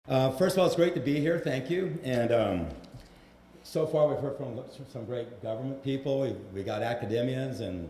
First of all, it's great to be here. Thank you. And so far, we've heard from some great government people. We got academians, and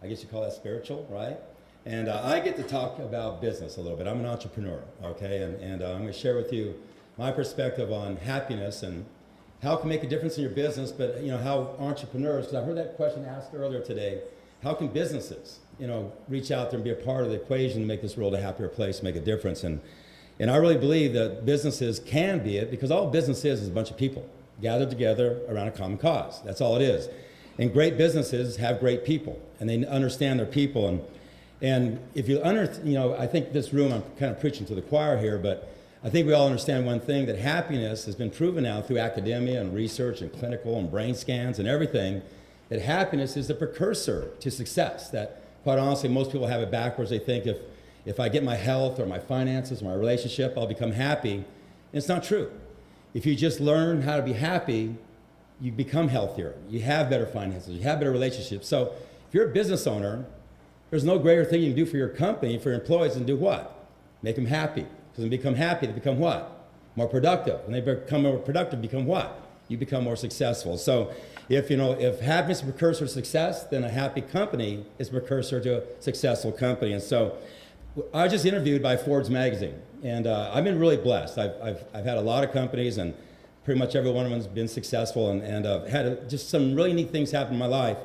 I guess you call that spiritual, right? And I get to talk about business a little bit. I'm an entrepreneur, okay? And I'm going to share with you my perspective on happiness and how it can make a difference in your business, but how entrepreneurs, because I heard that question asked earlier today, how can businesses, reach out there and be a part of the equation to make this world a happier place, make a difference? And I really believe that businesses can be it, because all business is a bunch of people gathered together around a common cause. That's all it is. And great businesses have great people, and they understand their people. And if you I think this room, I'm kind of preaching to the choir here, but I think we all understand one thing, that happiness has been proven now through academia and research and clinical and brain scans and everything, that happiness is the precursor to success. That, quite honestly, most people have it backwards. They think if I get my health or my finances or my relationship, I'll become happy. And it's not true. If you just learn how to be happy, you become healthier. You have better finances. You have better relationships. So if you're a business owner, there's no greater thing you can do for your company, for your employees, than do what? Make them happy. Because when they become happy, they become what? More productive. When they become more productive, become what? You become more successful. So if happiness is a precursor to success, then a happy company is a precursor to a successful company. And so I was just interviewed by Forbes magazine, and I've been really blessed. I've had a lot of companies, and pretty much every one of them has been successful, and had just some really neat things happen in my life.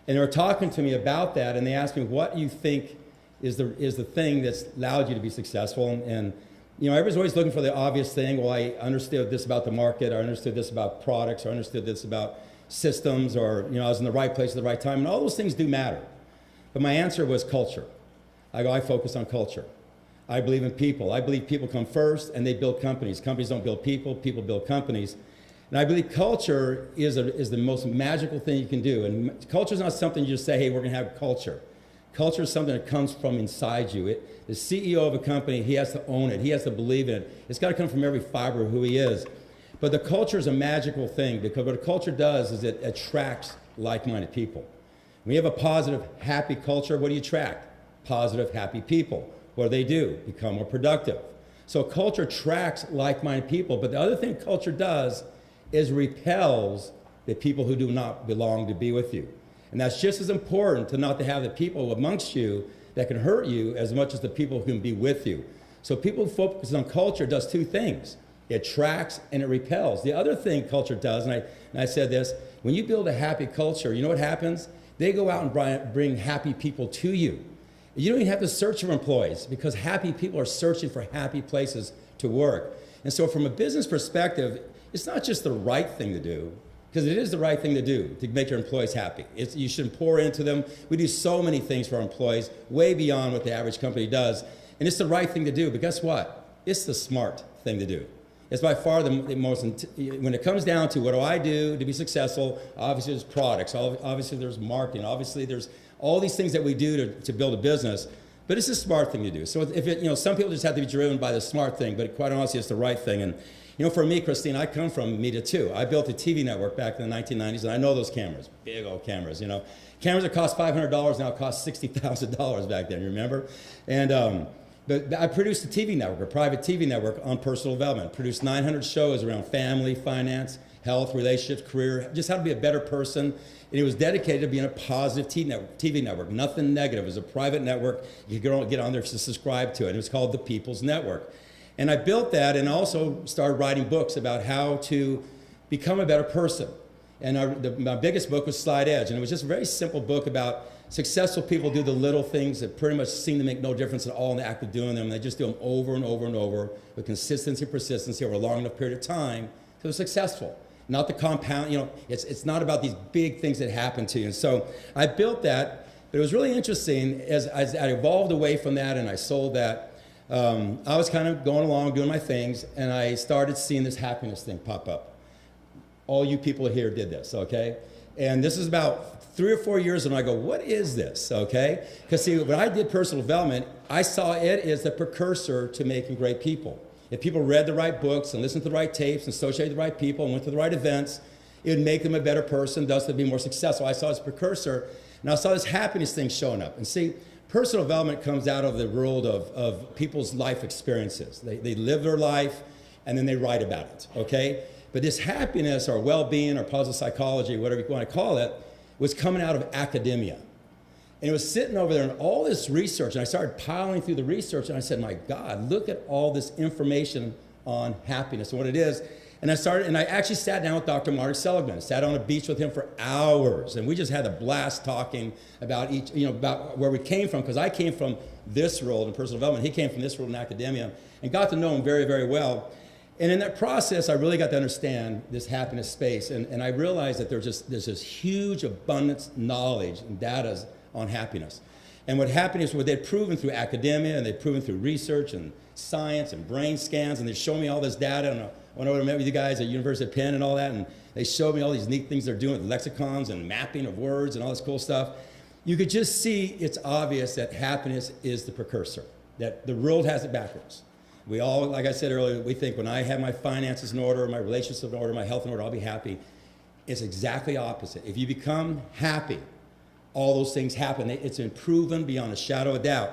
And they were talking to me about that, and they asked me, what do you think is the thing that's allowed you to be successful? And everybody's always looking for the obvious thing. Well, I understood this about the market, I understood this about products, or I understood this about systems, or I was in the right place at the right time, and all those things do matter. But my answer was culture. I focus on culture. I believe in people. I believe people come first, and they build companies. Companies don't build people, people build companies. And I believe culture is the most magical thing you can do. And culture is not something you just say, hey, we're going to have culture. Culture is something that comes from inside you. The CEO of a company, he has to own it. He has to believe in it. It's got to come from every fiber of who he is. But the culture is a magical thing, because what a culture does is it attracts like-minded people. When you have a positive, happy culture, what do you attract? Positive, happy people. What do? Become more productive. So culture attracts like-minded people, but the other thing culture does is repels the people who do not belong to be with you. And that's just as important, to not to have the people amongst you that can hurt you as much as the people who can be with you. So people who focus on culture does two things. It attracts and it repels. The other thing culture does, and I said this, when you build a happy culture, you know what happens? They go out and bring happy people to you. You don't even have to search for employees, because happy people are searching for happy places to work. And so from a business perspective, it's not just the right thing to do, because it is the right thing to do to make your employees happy. You should pour into them. We do so many things for our employees, way beyond what the average company does. And it's the right thing to do, but guess what? It's the smart thing to do. It's by far the most, when it comes down to what do I do to be successful, obviously there's products, obviously there's marketing, obviously there's all these things that we do to build a business, but it's a smart thing to do. So some people just have to be driven by the smart thing, but quite honestly, it's the right thing. And for me, Christine, I come from media too. I built a TV network back in the 1990s, and I know those cameras, big old cameras, Cameras that cost $500 now cost $60,000 back then, you remember? And but I produced a TV network, a private TV network on personal development. Produced 900 shows around family, finance, health, relationships, career, just how to be a better person. And it was dedicated to being a positive TV network, nothing negative. It was a private network. You could get on there to subscribe to it. It was called The People's Network. And I built that, and also started writing books about how to become a better person. And my biggest book was Slide Edge, and it was just a very simple book about successful people do the little things that pretty much seem to make no difference at all in the act of doing them. They just do them over and over and over with consistency and persistency over a long enough period of time till they're successful. Not the compound, it's not about these big things that happen to you. And so I built that, but it was really interesting as I evolved away from that and I sold that. I was kind of going along doing my things, and I started seeing this happiness thing pop up. All you people here did this, okay? And this is about 3 or 4 years, and I go, what is this, okay? Because see, when I did personal development, I saw it as the precursor to making great people. If people read the right books and listened to the right tapes and associated with the right people and went to the right events, it would make them a better person, thus they'd be more successful. I saw it as a precursor, and I saw this happiness thing showing up. And see, Personal development comes out of the world of people's life experiences. They live their life and then they write about it, okay? But this happiness or well-being or positive psychology, whatever you want to call it, was coming out of academia. And it was sitting over there and all this research, and I started piling through the research, and I said, my God, look at all this information on happiness and what it is. And I actually sat down with Dr. Mark Seligman, sat on a beach with him for hours, and we just had a blast talking about about where we came from, because I came from this world in personal development, he came from this world in academia, and got to know him very, very well. And in that process, I really got to understand this happiness space, and I realized that there's this huge abundance knowledge and data on happiness. And what they'd proven through academia, and they'd proven through research and science and brain scans, and they showed me all this data, and I went over and met with you guys at University of Penn and all that, and they showed me all these neat things they're doing with lexicons and mapping of words and all this cool stuff. You could just see it's obvious that happiness is the precursor, that the world has it backwards. We all, like I said earlier, we think when I have my finances in order, my relationships in order, my health in order, I'll be happy. It's exactly opposite. If you become happy, all those things happen. It's been proven beyond a shadow of doubt.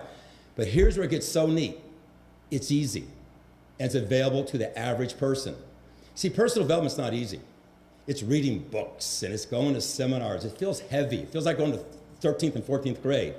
But here's where it gets so neat. It's easy, and it's available to the average person. See, personal development's not easy. It's reading books, and it's going to seminars. It feels heavy. It feels like going to 13th and 14th grade.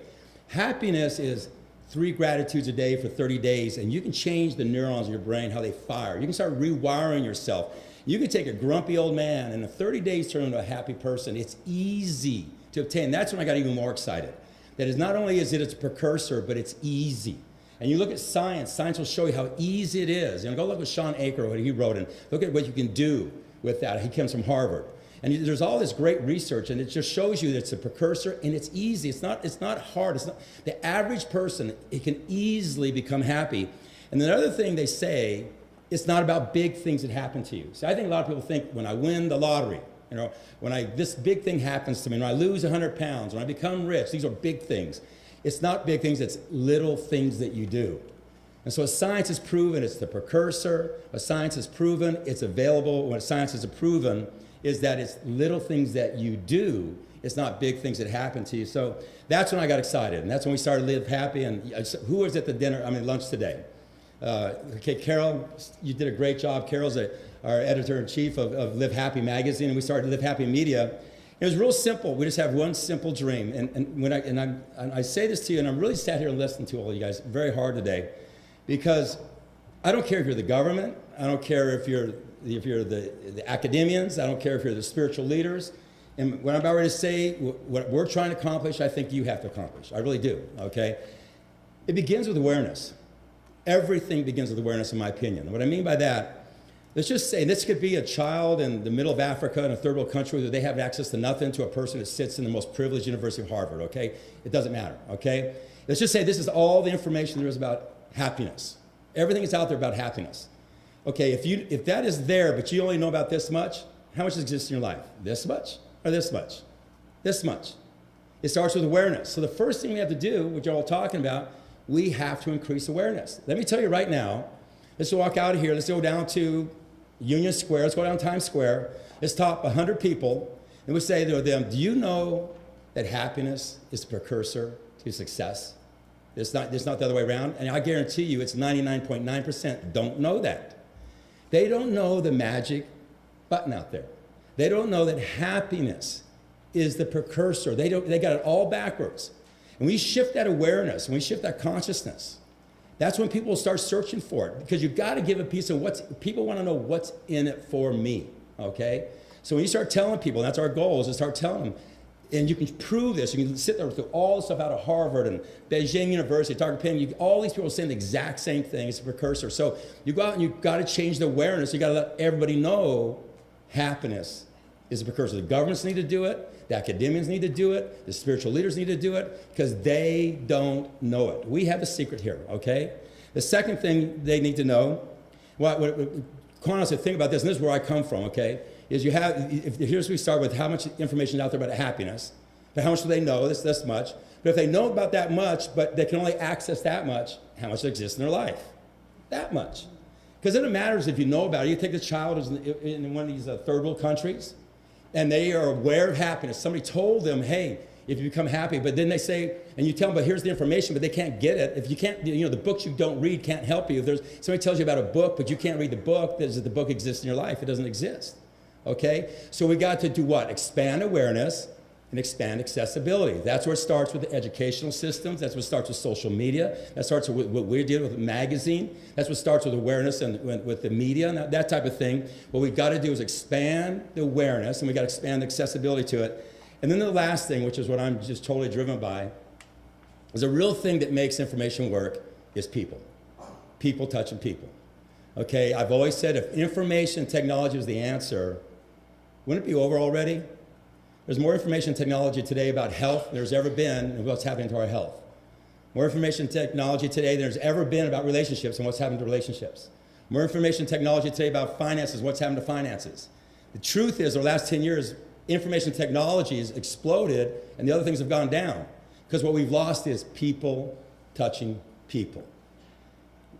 Happiness is 3 gratitudes a day for 30 days, and you can change the neurons in your brain, how they fire. You can start rewiring yourself. You can take a grumpy old man and in 30 days turn him into a happy person. It's easy to obtain. That's when I got even more excited. That is, not only is it's a precursor, but it's easy. And you look at science, science will show you how easy it is. Go look at Sean Aker, what he wrote, and look at what you can do with that. He comes from Harvard. And there's all this great research, and it just shows you that it's a precursor, and it's easy. It's not hard. The average person, it can easily become happy. And the other thing they say, it's not about big things that happen to you. So I think a lot of people think when I win the lottery, when this big thing happens to me, when I lose 100 pounds, when I become rich, these are big things. It's not big things, it's little things that you do. And so science has proven it's the precursor. What science has proven, it's available. What science has proven is that it's little things that you do. It's not big things that happen to you. So that's when I got excited. And that's when we started Live Happy. And who was at the lunch today? Okay, Carol, you did a great job. Carol's our editor-in-chief of Live Happy magazine, and we started Live Happy Media. It was real simple. We just have one simple dream. And I say this to you, and I'm really sat here and listening to all you guys very hard today, because I don't care if you're the government. I don't care if you're the academians. I don't care if you're the spiritual leaders. And what I'm about ready to say, what we're trying to accomplish, I think you have to accomplish. I really do, okay? It begins with awareness. Everything begins with awareness, in my opinion. And what I mean by that, let's just say this could be a child in the middle of Africa in a third world country where they have access to nothing, to a person that sits in the most privileged University of Harvard, okay? It doesn't matter, okay? Let's just say this is all the information there is about happiness. Everything is out there about happiness. Okay, if that is there, but you only know about this much, how much exists in your life? This much or this much? This much. It starts with awareness. So the first thing we have to do, which you're all talking about, we have to increase awareness. Let me tell you right now, let's walk out of here, let's go down to Union Square, let's go down Times Square, let's top 100 people, and we say to them, do you know that happiness is the precursor to success? It's not the other way around, and I guarantee you it's 99.9% don't know that. They don't know the magic button out there. They don't know that happiness is the precursor. They got it all backwards. And we shift that awareness, and we shift that consciousness. That's when people start searching for it, because you've got to give a piece of people want to know what's in it for me, okay? So when you start telling people, and that's our goal, is to start telling them, and you can prove this. You can sit there through all the stuff out of Harvard and Beijing University, Dr. Penn, all these people saying the exact same thing. It's a precursor. So you go out and you've got to change the awareness. You've got to let everybody know happiness is a precursor. The governments need to do it. The academians need to do it. The spiritual leaders need to do it, because they don't know it. We have a secret here, okay? The second thing they need to know, quite honestly, think about this, and this is where I come from, okay? Is here's where we start with how much information is out there about happiness. But how much do they know? This much. But if they know about that much, but they can only access that much, how much exists in their life? That much. Because then it matters if you know about it. You take a child who's in one of these third world countries, and they are aware of happiness. Somebody told them, hey, if you become happy. But then they say, and you tell them, but here's the information, but they can't get it. If you can't, the books you don't read can't help you. If somebody tells you about a book, but you can't read the book, does the book exist in your life? It doesn't exist. Okay? So we got to do what? Expand awareness and expand accessibility. That's where it starts with the educational systems. That's what starts with social media. That starts with what we did with the magazine. That's what starts with awareness and with the media and that type of thing. What we've got to do is expand the awareness, and we've got to expand the accessibility to it. And then the last thing, which is what I'm just totally driven by, is a real thing that makes information work is people. People touching people. Okay, I've always said if information technology was the answer, wouldn't it be over already? There's more information technology today about health than there's ever been and what's happening to our health. More information technology today than there's ever been about relationships and what's happening to relationships. More information technology today about finances, what's happened to finances. The truth is, over the last 10 years, information technology has exploded and the other things have gone down. Because what we've lost is people touching people.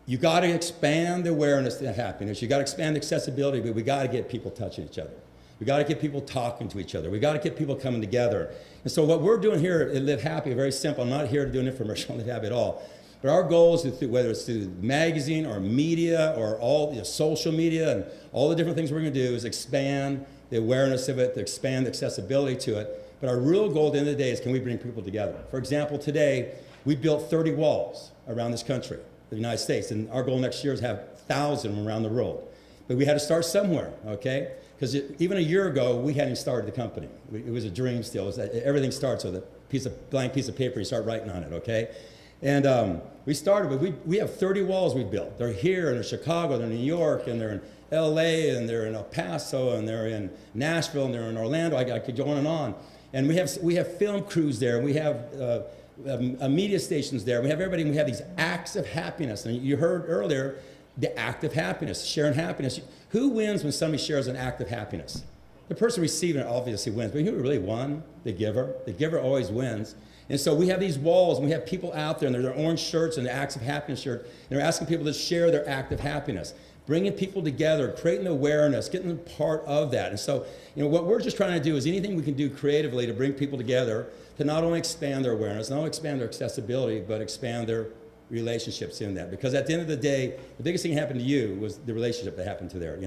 You got to expand the awareness to happiness. You got to expand accessibility, but we got to get people touching each other. We got to get people talking to each other. We got to get people coming together. And so what we're doing here at Live Happy, very simple. I'm not here to do an infomercial on Live Happy at all. But our goal is to, whether it's through magazine or media or all social media and all the different things we're going to do, is expand the awareness of it, to expand the accessibility to it. But our real goal at the end of the day is, can we bring people together? For example, today we built 30 walls around this country, the United States, and our goal next year is to have 1,000 around the world. But we had to start somewhere, okay? Because even a year ago, we hadn't started the company. It was a dream still. Everything starts with a blank piece of paper, you start writing on it, okay? And we started, but we have 30 walls we built. They're here, and they're in Chicago, they're in New York, and they're in LA, and they're in El Paso, and they're in Nashville, and they're in Orlando. I could go on and on. And we have film crews there, and we have media stations there. We have everybody, and we have these acts of happiness. And you heard earlier, the act of happiness, sharing happiness. Who wins when somebody shares an act of happiness? The person receiving it obviously wins, but who really won? The giver. The giver always wins. And so we have these walls, and we have people out there, and they're orange shirts and the acts of happiness shirt, and they're asking people to share their act of happiness, bringing people together, creating awareness, getting them part of that. And so, what we're just trying to do is anything we can do creatively to bring people together to not only expand their awareness, not only expand their accessibility, but expand their relationships in that. Because at the end of the day, the biggest thing that happened to you was the relationship that happened to there.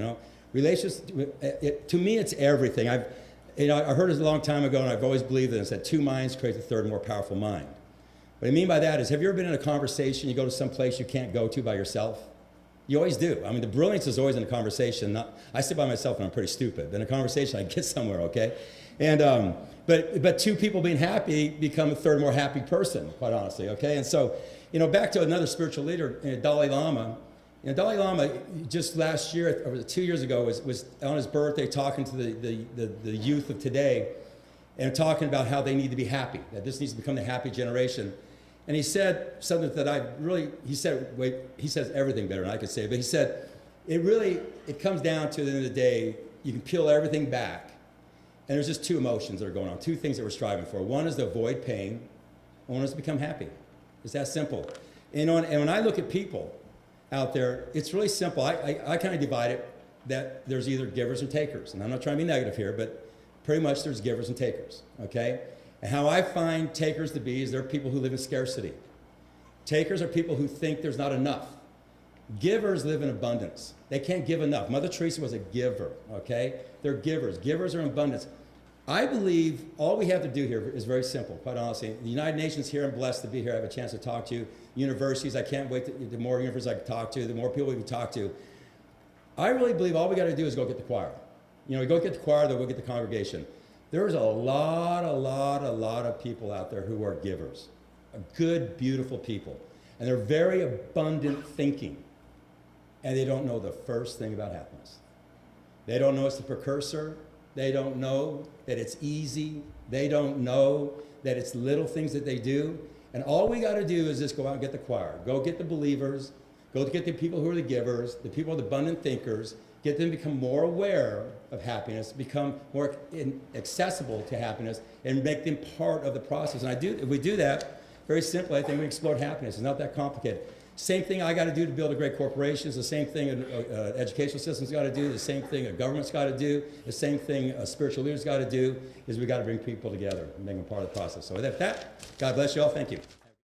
Relationships, to me, it's everything. I heard it a long time ago, and I've always believed this, that two minds create the third more powerful mind. What I mean by that is, have you ever been in a conversation, you go to some place you can't go to by yourself? You always do. I mean, the brilliance is always in a conversation. I sit by myself and I'm pretty stupid. But in a conversation, I get somewhere, okay? And but two people being happy become a third more happy person, quite honestly, okay? And so, back to another spiritual leader, Dalai Lama. Dalai Lama just last year, or 2 years ago, was on his birthday talking to the youth of today, and talking about how they need to be happy, that this needs to become the happy generation. And he said something that he says everything better than I could say, but he said, it comes down to, at the end of the day, you can peel everything back, and there's just two emotions that are going on, two things that we're striving for. One is to avoid pain, and one is to become happy. It's that simple. And when I look at people out there, it's really simple. I kind of divide it that there's either givers or takers, and I'm not trying to be negative here, but pretty much there's givers and takers, okay? And how I find takers to be is they're people who live in scarcity. Takers are people who think there's not enough. Givers live in abundance. They can't give enough. Mother Teresa was a giver, okay? They're givers. Givers are in abundance. I believe all we have to do here is very simple, quite honestly. The United Nations here, I'm blessed to be here. I have a chance to talk to you. Universities, I can't wait. The more universities I can talk to, the more people we can talk to. I really believe all we got to do is go get the choir. We go get the choir, then we'll get the congregation. There's a lot of people out there who are givers, good, beautiful people. And they're very abundant thinking. And they don't know the first thing about happiness. They don't know it's the precursor. They don't know that it's easy. They don't know that it's little things that they do. And all we got to do is just go out and get the choir. Go get the believers. Go get the people who are the givers, the people who are the abundant thinkers. Get them to become more aware of happiness, become more accessible to happiness, and make them part of the process. And if we do that, very simply, I think we explode happiness. It's not that complicated. Same thing I got to do to build a great corporation is the same thing an educational system's got to do, the same thing a government's got to do, the same thing a spiritual leader's got to do, is we got to bring people together and make them part of the process. So with that, God bless you all. Thank you.